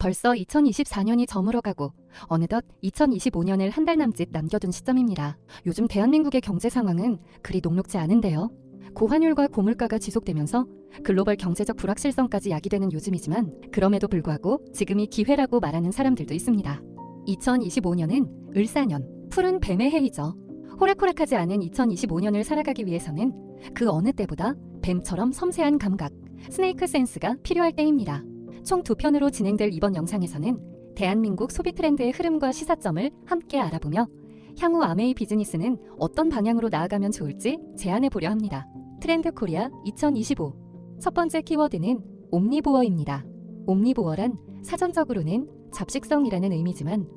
벌써 2024년이 저물어가고 어느덧 2025년을 한 달 남짓 남겨둔 시점입니다. 요즘 대한민국의 경제 상황은 그리 녹록지 않은데요. 고환율과 고물가가 지속되면서 글로벌 경제적 불확실성까지 야기되는 요즘이지만 그럼에도 불구하고 지금이 기회라고 말하는 사람들도 있습니다. 2025년은 을사년, 푸른 뱀의 해이죠. 호락호락하지 않은 2025년을 살아가기 위해서는 그 어느 때보다 뱀처럼 섬세한 감각, 스네이크 센스가 필요할 때입니다. 총 2편으로 진행될 이번 영상에서는 대한민국 소비 트렌드의 흐름과 시사점을 함께 알아보며 향후 아메이 비즈니스는 어떤 방향으로 나아가면 좋을지 제안해 보려 합니다. 트렌드 코리아 2025 첫 번째 키워드는 옴니보어입니다. 옴니보어란 사전적으로는 잡식성이라는 의미지만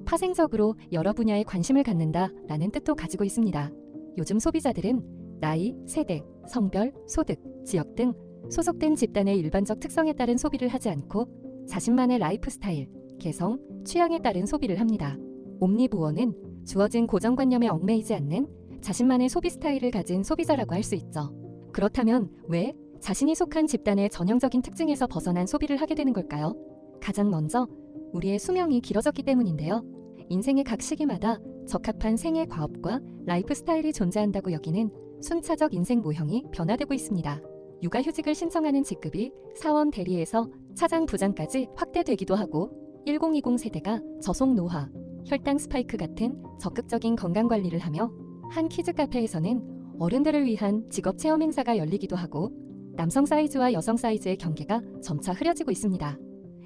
파생적으로 여러 분야에 관심을 갖는다라는 뜻도 가지고 있습니다. 요즘 소비자들은 나이, 세대, 성별, 소득, 지역 등 소속된 집단의 일반적 특성에 따른 소비를 하지 않고 자신만의 라이프 스타일, 개성, 취향에 따른 소비를 합니다. 옴니보어는 주어진 고정관념에 얽매이지 않는 자신만의 소비 스타일을 가진 소비자라고 할 수 있죠. 그렇다면 왜 자신이 속한 집단의 전형적인 특징에서 벗어난 소비를 하게 되는 걸까요? 가장 먼저 우리의 수명이 길어졌기 때문인데요. 인생의 각 시기마다 적합한 생애 과업과 라이프 스타일이 존재한다고 여기는 순차적 인생 모형이 변화되고 있습니다. 육아휴직을 신청하는 직급이 사원 대리에서 차장 부장까지 확대되기도 하고 1020 세대가 저속 노화, 혈당 스파이크 같은 적극적인 건강관리를 하며 한 키즈 카페에서는 어른들을 위한 직업 체험 행사가 열리기도 하고 남성 사이즈와 여성 사이즈의 경계가 점차 흐려지고 있습니다.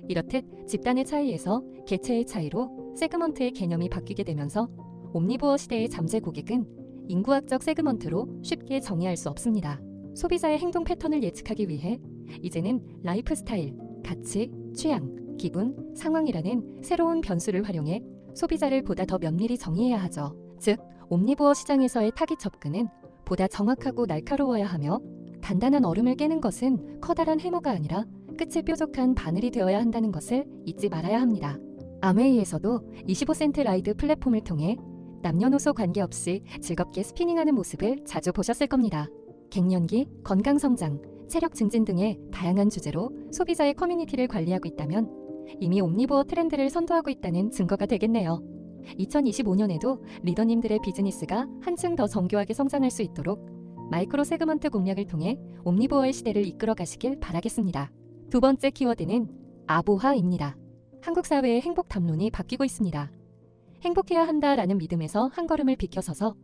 이렇듯 집단의 차이에서 개체의 차이로 세그먼트의 개념이 바뀌게 되면서 옴니보어 시대의 잠재 고객은 인구학적 세그먼트로 쉽게 정의할 수 없습니다. 소비자의 행동 패턴을 예측하기 위해 이제는 라이프 스타일, 가치, 취향, 기분, 상황이라는 새로운 변수를 활용해 소비자를 보다 더 면밀히 정의해야 하죠. 즉, 옴니보어 시장에서의 타깃 접근은 보다 정확하고 날카로워야 하며 단단한 얼음을 깨는 것은 커다란 해머가 아니라 끝이 뾰족한 바늘이 되어야 한다는 것을 잊지 말아야 합니다. 아메이에서도 25센트 라이드 플랫폼을 통해 남녀노소 관계없이 즐겁게 스피닝하는 모습을 자주 보셨을 겁니다. 갱년기, 건강성장, 체력 증진 등의 다양한 주제로 소비자의 커뮤니티를 관리하고 있다면 이미 옴니보어 트렌드를 선도하고 있다는 증거가 되겠네요. 2025년에도 리더님들의 비즈니스가 한층 더 정교하게 성장할 수 있도록 마이크로 세그먼트 공략을 통해 옴니보어의 시대를 이끌어 가시길 바라겠습니다. 두 번째 키워드는 아보하입니다. 한국 사회의 행복 담론이 바뀌고 있습니다. 행복해야 한다라는 믿음에서 한 걸음을 비켜서서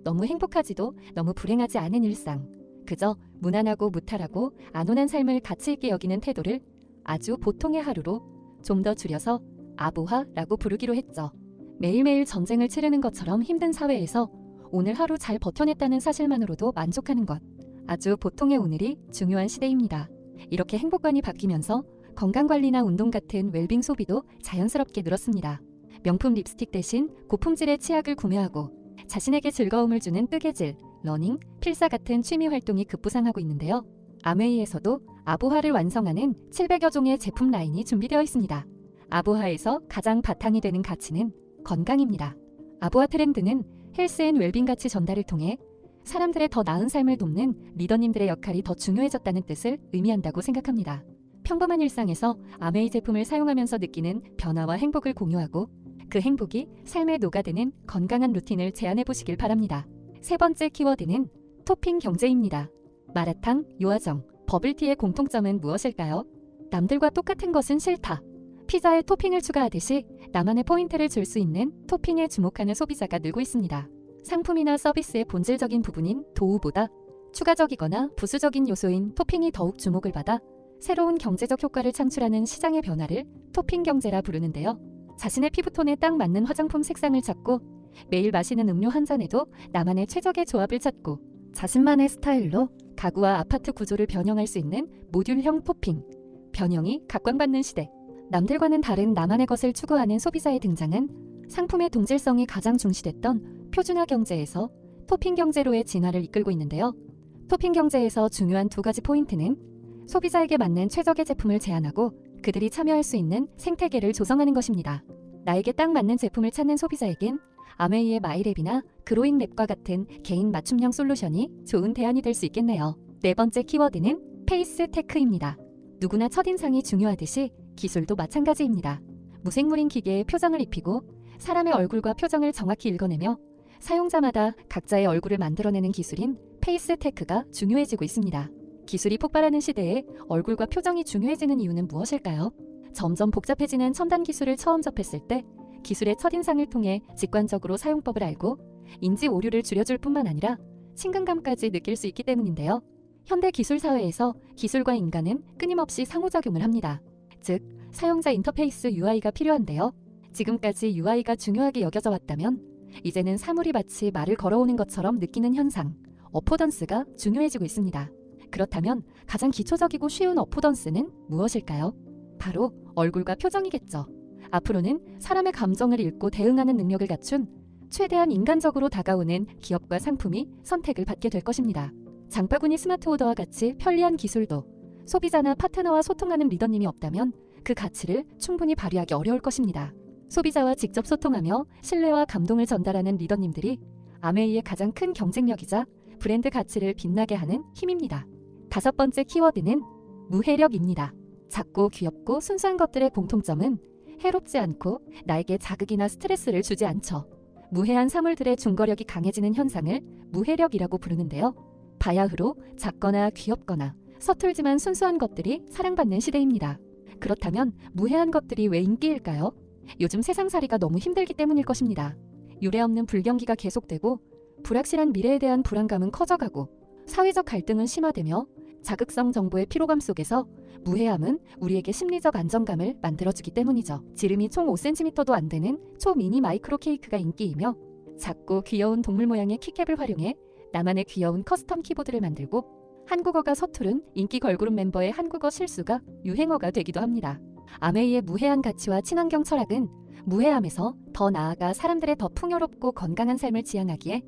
너무 행복하지도 너무 불행하지 않은 일상, 그저 무난하고 무탈하고 안온한 삶을 가치 있게 여기는 태도를 아주 보통의 하루로 좀 더 줄여서 아보하라고 부르기로 했죠. 매일매일 전쟁을 치르는 것처럼 힘든 사회에서 오늘 하루 잘 버텨냈다는 사실만으로도 만족하는 것, 아주 보통의 오늘이 중요한 시대입니다. 이렇게 행복관이 바뀌면서 건강관리나 운동 같은 웰빙 소비도 자연스럽게 늘었습니다. 명품 립스틱 대신 고품질의 치약을 구매하고 자신에게 즐거움을 주는 뜨개질, 러닝, 필사 같은 취미 활동이 급부상하고 있는데요. 아메이에서도 아보하를 완성하는 700여 종의 제품 라인이 준비되어 있습니다. 아보하에서 가장 바탕이 되는 가치는 건강입니다. 아보하 트렌드는 헬스 앤 웰빙 가치 전달을 통해 사람들의 더 나은 삶을 돕는 리더님들의 역할이 더 중요해졌다는 뜻을 의미한다고 생각합니다. 평범한 일상에서 아메이 제품을 사용하면서 느끼는 변화와 행복을 공유하고 그 행복이 삶에 녹아드는 건강한 루틴을 제안해 보시길 바랍니다. 세 번째 키워드는 토핑 경제입니다. 마라탕, 요아정, 버블티의 공통점은 무엇일까요? 남들과 똑같은 것은 싫다. 피자에 토핑을 추가하듯이 나만의 포인트를 줄 수 있는 토핑에 주목하는 소비자가 늘고 있습니다. 상품이나 서비스의 본질적인 부분인 도우보다 추가적이거나 부수적인 요소인 토핑이 더욱 주목을 받아 새로운 경제적 효과를 창출하는 시장의 변화를 토핑 경제라 부르는데요. 자신의 피부톤에 딱 맞는 화장품 색상을 찾고 매일 마시는 음료 한 잔에도 나만의 최적의 조합을 찾고 자신만의 스타일로 가구와 아파트 구조를 변형할 수 있는 모듈형 토핑, 변형이 각광받는 시대. 남들과는 다른 나만의 것을 추구하는 소비자의 등장은 상품의 동질성이 가장 중시됐던 표준화 경제에서 토핑 경제로의 진화를 이끌고 있는데요. 토핑 경제에서 중요한 두 가지 포인트는 소비자에게 맞는 최적의 제품을 제안하고 그들이 참여할 수 있는 생태계를 조성하는 것입니다. 나에게 딱 맞는 제품을 찾는 소비자에겐 아메이의 마이랩이나 그로잉랩과 같은 개인 맞춤형 솔루션이 좋은 대안이 될 수 있겠네요. 네 번째 키워드는 페이스 테크입니다. 누구나 첫인상이 중요하듯이 기술도 마찬가지입니다. 무생물인 기계에 표정을 입히고 사람의 얼굴과 표정을 정확히 읽어내며 사용자마다 각자의 얼굴을 만들어내는 기술인 페이스테크가 중요해지고 있습니다. 기술이 폭발하는 시대에 얼굴과 표정이 중요해지는 이유는 무엇일까요? 점점 복잡해지는 첨단 기술을 처음 접했을 때 기술의 첫인상을 통해 직관적으로 사용법을 알고 인지 오류를 줄여줄 뿐만 아니라 친근감까지 느낄 수 있기 때문인데요. 현대 기술 사회에서 기술과 인간은 끊임없이 상호작용을 합니다. 즉, 사용자 인터페이스 UI가 필요한데요. 지금까지 UI가 중요하게 여겨져 왔다면 이제는 사물이 마치 말을 걸어오는 것처럼 느끼는 현상, 어포던스가 중요해지고 있습니다. 그렇다면 가장 기초적이고 쉬운 어포던스는 무엇일까요? 바로 얼굴과 표정이겠죠. 앞으로는 사람의 감정을 읽고 대응하는 능력을 갖춘 최대한 인간적으로 다가오는 기업과 상품이 선택을 받게 될 것입니다. 장바구니 스마트 오더와 같이 편리한 기술도 소비자나 파트너와 소통하는 리더님이 없다면 그 가치를 충분히 발휘하기 어려울 것입니다. 소비자와 직접 소통하며 신뢰와 감동을 전달하는 리더님들이 아메이의 가장 큰 경쟁력이자 브랜드 가치를 빛나게 하는 힘입니다. 5번째 키워드는 무해력입니다. 작고 귀엽고 순수한 것들의 공통점은 해롭지 않고 나에게 자극이나 스트레스를 주지 않죠. 무해한 사물들의 중거력이 강해지는 현상을 무해력이라고 부르는데요. 바야흐로 작거나 귀엽거나 서툴지만 순수한 것들이 사랑받는 시대입니다. 그렇다면 무해한 것들이 왜 인기일까요? 요즘 세상살이가 너무 힘들기 때문일 것입니다. 유례없는 불경기가 계속되고 불확실한 미래에 대한 불안감은 커져가고 사회적 갈등은 심화되며 자극성 정보의 피로감 속에서 무해함은 우리에게 심리적 안정감을 만들어주기 때문이죠. 지름이 총 5cm도 안 되는 초미니 마이크로 케이크가 인기이며 작고 귀여운 동물 모양의 키캡을 활용해 나만의 귀여운 커스텀 키보드를 만들고 한국어가 서투른 인기 걸그룹 멤버의 한국어 실수가 유행어가 되기도 합니다. 아메이의 무해한 가치와 친환경 철학은 무해함에서 더 나아가 사람들의 더 풍요롭고 건강한 삶을 지향하기에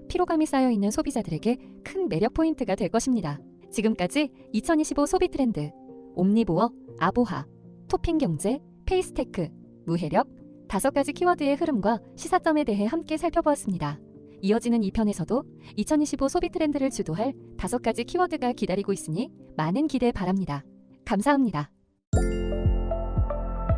피로감이 쌓여있는 소비자들에게 큰 매력 포인트가 될 것입니다. 지금까지 2025 소비 트렌드, 옴니보어, 아보하, 토핑경제, 페이스테크, 무해력 5가지 키워드의 흐름과 시사점에 대해 함께 살펴보았습니다. 이어지는 2편에서도 2025 소비 트렌드를 주도할 5가지 키워드가 기다리고 있으니 많은 기대 바랍니다. 감사합니다.